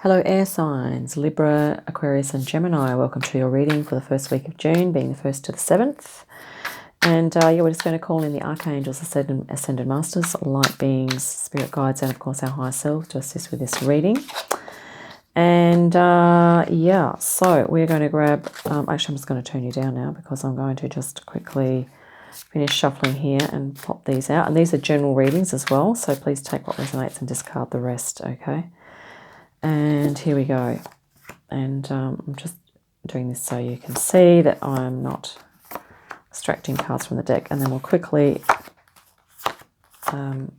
Hello air signs, Libra, Aquarius and Gemini. Welcome to your reading for the first week of June, being the 1st to the 7th. And we're just going to call in the Archangels, Ascendant Masters, light beings, spirit guides, and of course our higher self to assist with this reading. And so we're going to grab, actually I'm just going to turn you down now because I'm going to just quickly finish shuffling here and pop these out. And these are general readings as well, so please take what resonates and discard the rest, okay? And here we go. And I'm just doing this so you can see that I'm not extracting cards from the deck. And then we'll quickly look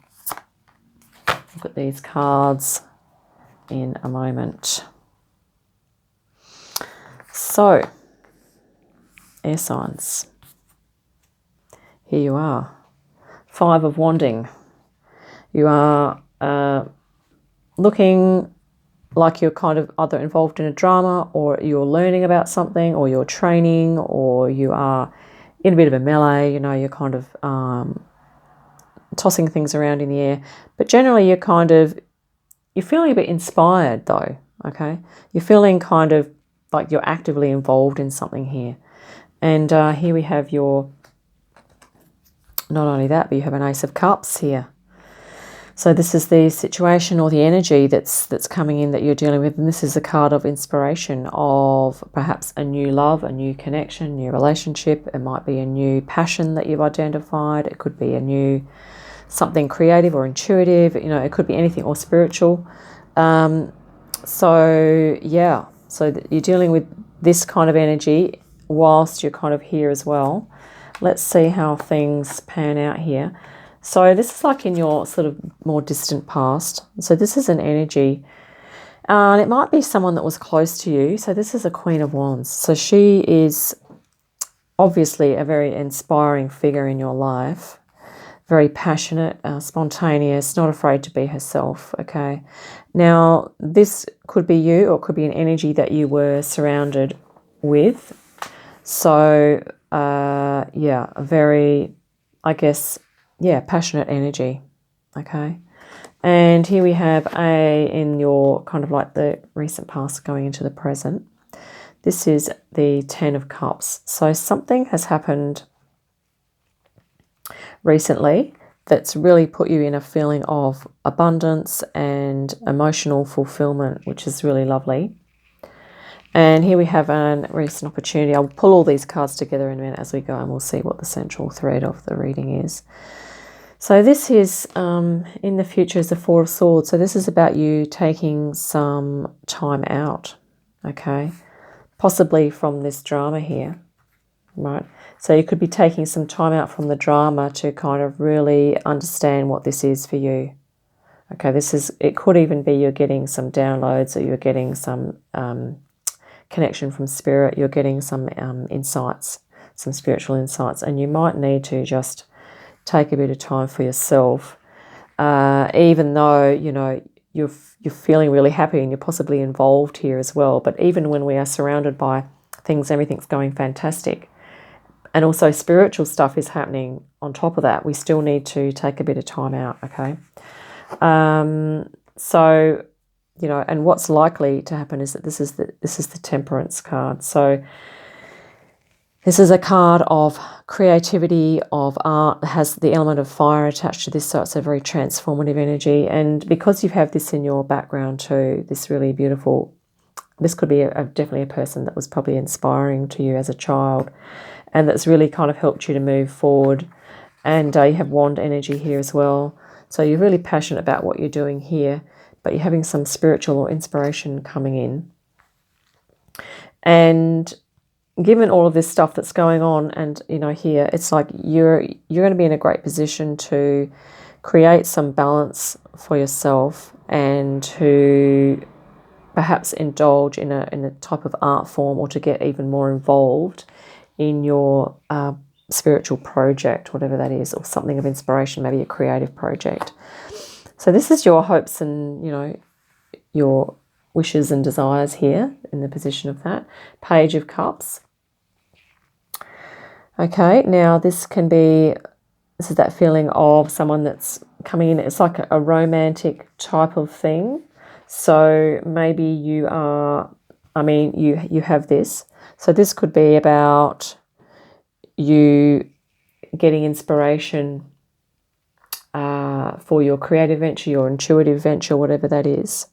at these cards in a moment. So, air signs. Here you are. 5 of Wanding. You are looking like you're kind of either involved in a drama, or you're learning about something, or you're training, or you are in a bit of a melee, you know, you're kind of tossing things around in the air. But generally you're feeling a bit inspired though, okay? You're feeling kind of like you're actively involved in something here. And here we have not only that, but you have an Ace of Cups here. So this is the situation or the energy that's coming in that you're dealing with. And this is a card of inspiration, of perhaps a new love, a new connection, new relationship. It might be a new passion that you've identified. It could be a new something creative or intuitive. You know, it could be anything, or spiritual. So you're dealing with this kind of energy whilst you're kind of here as well. Let's see how things pan out here. So this is like in your sort of more distant past. So this is an energy, and it might be someone that was close to you. So this is a Queen of Wands. So she is obviously a very inspiring figure in your life, very passionate, spontaneous, not afraid to be herself, okay? Now, this could be you, or it could be an energy that you were surrounded with. So, a very, passionate energy, okay? And here we have in your kind of like the recent past going into the present. This is the 10 of Cups. So something has happened recently that's really put you in a feeling of abundance and emotional fulfillment, which is really lovely. And here we have a recent opportunity. I'll pull all these cards together in a minute as we go, and we'll see what the central thread of the reading is. So this is, in the future, is the 4 of Swords. So this is about you taking some time out, okay? Possibly from this drama here, right? So you could be taking some time out from the drama to kind of really understand what this is for you. Okay, it could even be you're getting some downloads, or you're getting some connection from spirit, you're getting some insights, some spiritual insights, and you might need to just take a bit of time for yourself, even though, you know, you're feeling really happy and you're possibly involved here as well. But even when we are surrounded by things, everything's going fantastic, and also spiritual stuff is happening on top of that, we still need to take a bit of time out, okay? So, you know, and what's likely to happen is that this is the Temperance card. So this is a card of creativity, of art. It has the element of fire attached to this, so it's a very transformative energy. And because you have this in your background too, this really beautiful, this could be definitely a person that was probably inspiring to you as a child, and that's really kind of helped you to move forward. And you have Wand energy here as well. So you're really passionate about what you're doing here, but you're having some spiritual or inspiration coming in. And given all of this stuff that's going on, and, you know, here, it's like you're going to be in a great position to create some balance for yourself, and to perhaps indulge in a type of art form, or to get even more involved in your spiritual project, whatever that is, or something of inspiration, maybe a creative project. So this is your hopes and, you know, your wishes and desires here in the position of that. Page of Cups. Okay, now this is that feeling of someone that's coming in. It's like a romantic type of thing. So maybe you are, I mean, you have this. So this could be about you getting inspiration for your creative venture, your intuitive venture, whatever that is.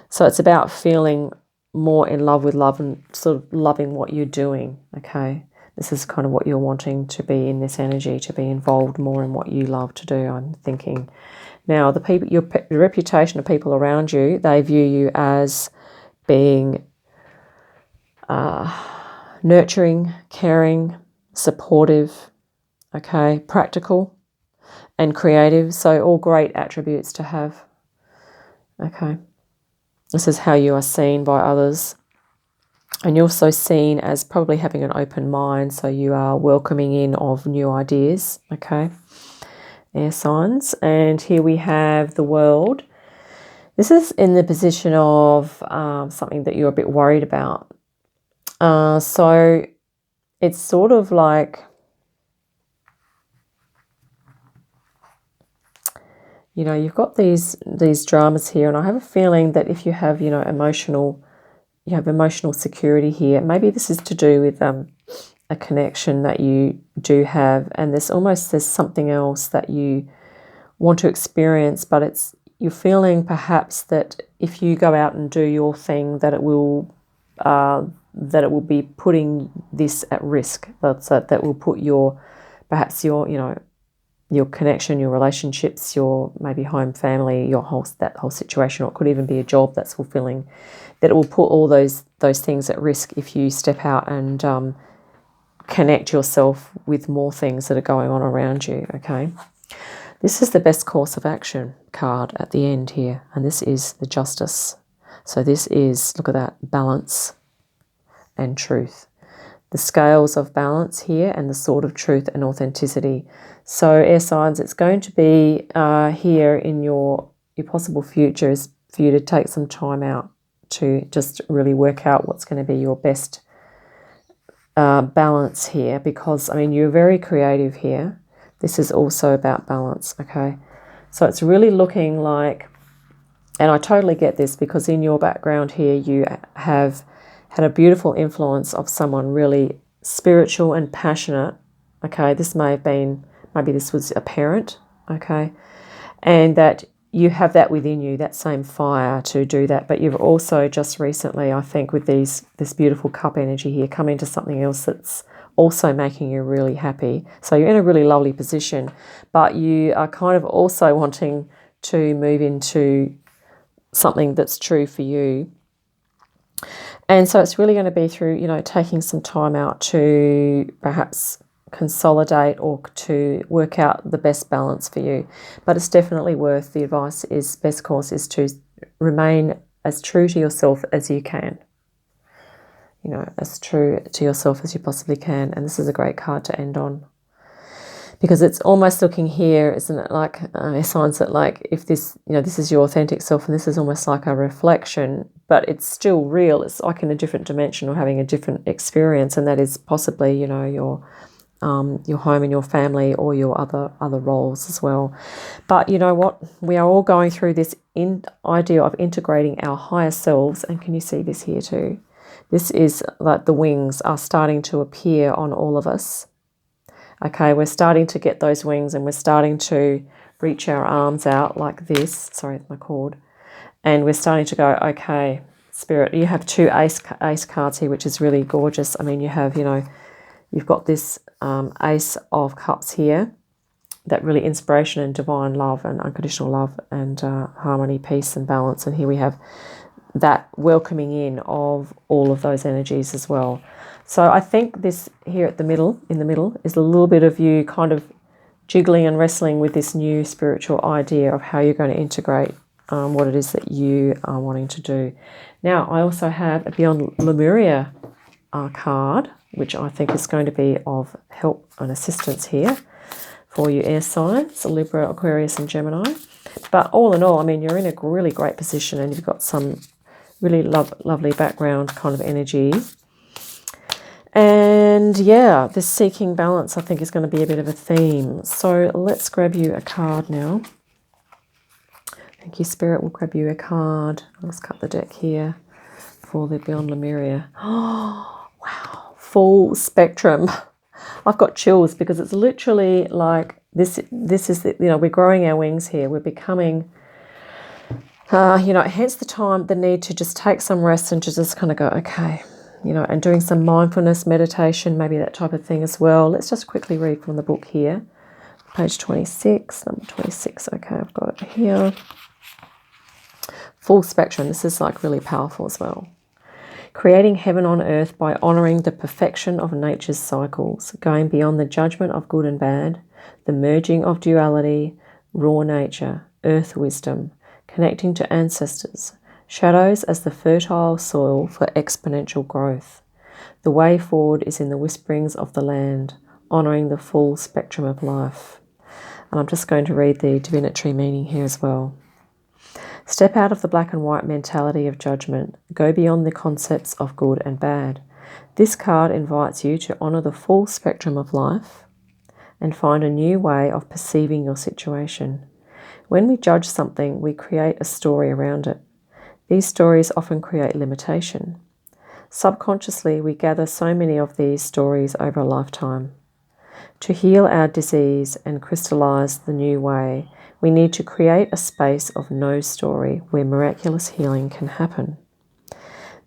So it's about feeling more in love with love and sort of loving what you're doing, okay? This is kind of what you're wanting to be in this energy, to be involved more in what you love to do, I'm thinking. Now, the people, your reputation of people around you, they view you as being nurturing, caring, supportive, okay, practical and creative. So all great attributes to have, okay. This is how you are seen by others. And you're also seen as probably having an open mind, so you are welcoming in of new ideas, okay, air signs. And here we have the World. This is in the position of something that you're a bit worried about. So it's sort of like, you know, you've got these dramas here, and I have a feeling that if you have, you know, emotional security here, maybe this is to do with a connection that you do have, and there's something else that you want to experience, but you're feeling perhaps that if you go out and do your thing, that it will be putting this at risk. That will put your connection, your relationships, your maybe home, family, that whole situation, or it could even be a job that's fulfilling, that it will put all those things at risk if you step out and connect yourself with more things that are going on around you, okay? This is the best course of action card at the end here, and this is the Justice. So this is, look at that, balance and truth. The scales of balance here and the sword of truth and authenticity. So air signs, it's going to be here in your possible future is for you to take some time out to just really work out what's going to be your best balance here, because, I mean, you're very creative here. This is also about balance, okay? So it's really looking like, and I totally get this, because in your background here you have had a beautiful influence of someone really spiritual and passionate, okay? This may have been, maybe this was a parent, okay? And that you have that within you, that same fire to do that. But you've also just recently, I think, with this beautiful cup energy here, come into something else that's also making you really happy. So you're in a really lovely position, but you are kind of also wanting to move into something that's true for you. And so it's really going to be through, you know, taking some time out to perhaps consolidate or to work out the best balance for you. But it's definitely worth, the advice is, best course is to remain as true to yourself as you can. You know, as true to yourself as you possibly can. And this is a great card to end on, because it's almost looking here, isn't it, like signs that, like, if this, you know, this is your authentic self, and this is almost like a reflection, but it's still real. It's like in a different dimension or having a different experience, and that is possibly, you know, your home and your family, or your other roles as well. But you know what? We are all going through this idea of integrating our higher selves, and can you see this here too? This is like the wings are starting to appear on all of us. Okay, we're starting to get those wings, and we're starting to reach our arms out like this. Sorry, my cord. And we're starting to go, okay, Spirit, you have two ace cards here, which is really gorgeous. I mean, you have, you know, you've got this Ace of Cups here, that really inspiration and divine love and unconditional love and harmony, peace and balance. And here we have that welcoming in of all of those energies as well. So I think this here in the middle is a little bit of you kind of jiggling and wrestling with this new spiritual idea of how you're going to integrate what it is that you are wanting to do. Now, I also have a Beyond Lemuria card, which I think is going to be of help and assistance here for you air signs, Libra, Aquarius and Gemini. But all in all, I mean, you're in a really great position, and you've got some really lovely background kind of energy. And yeah, this seeking balance, I think, is going to be a bit of a theme. So let's grab you a card now. Thank you, Spirit. We'll grab you a card. Let's cut the deck here for the Beyond Lemuria. Oh, wow. Full spectrum. I've got chills because it's literally like this is, we're growing our wings here. We're becoming, hence the need to just take some rest and to just kind of go, okay, and doing some mindfulness, meditation, maybe that type of thing as well. Let's just quickly read from the book here. Page 26, number 26. Okay, I've got it here. Full spectrum. This is like really powerful as well. Creating heaven on earth by honouring the perfection of nature's cycles, going beyond the judgment of good and bad, the merging of duality, raw nature, earth wisdom, connecting to ancestors, shadows as the fertile soil for exponential growth. The way forward is in the whisperings of the land, honouring the full spectrum of life. And I'm just going to read the divinatory meaning here as well. Step out of the black and white mentality of judgment. Go beyond the concepts of good and bad. This card invites you to honour the full spectrum of life and find a new way of perceiving your situation. When we judge something, we create a story around it. These stories often create limitation. Subconsciously, we gather so many of these stories over a lifetime. To heal our disease and crystallize the new way, we need to create a space of no story where miraculous healing can happen.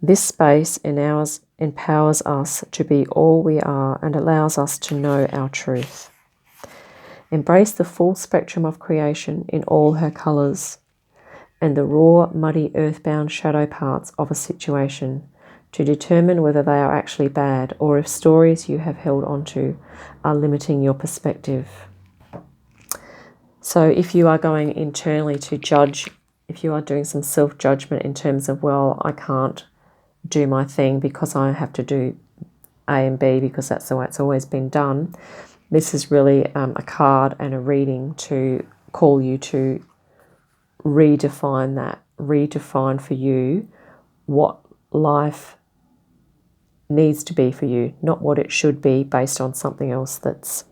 This space empowers us to be all we are and allows us to know our truth. Embrace the full spectrum of creation in all her colours and the raw, muddy, earthbound shadow parts of a situation to determine whether they are actually bad or if stories you have held onto are limiting your perspective. So if you are going internally to judge, if you are doing some self-judgment in terms of, well, I can't do my thing because I have to do A and B because that's the way it's always been done, this is really a card and a reading to call you to redefine that, redefine for you what life needs to be for you, not what it should be based on something else that's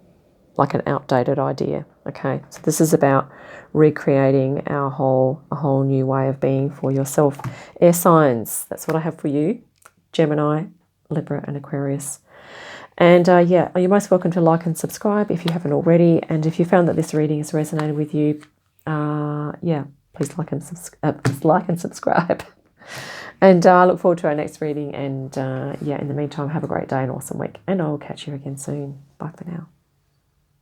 like an outdated idea. Okay, so this is about recreating a whole new way of being for yourself. Air signs, that's what I have for you. Gemini, Libra and Aquarius. And you're most welcome to like and subscribe if you haven't already. And if you found that this reading has resonated with you, please like and subscribe. And I look forward to our next reading. And in the meantime, have a great day and awesome week. And I'll catch you again soon. Bye for now.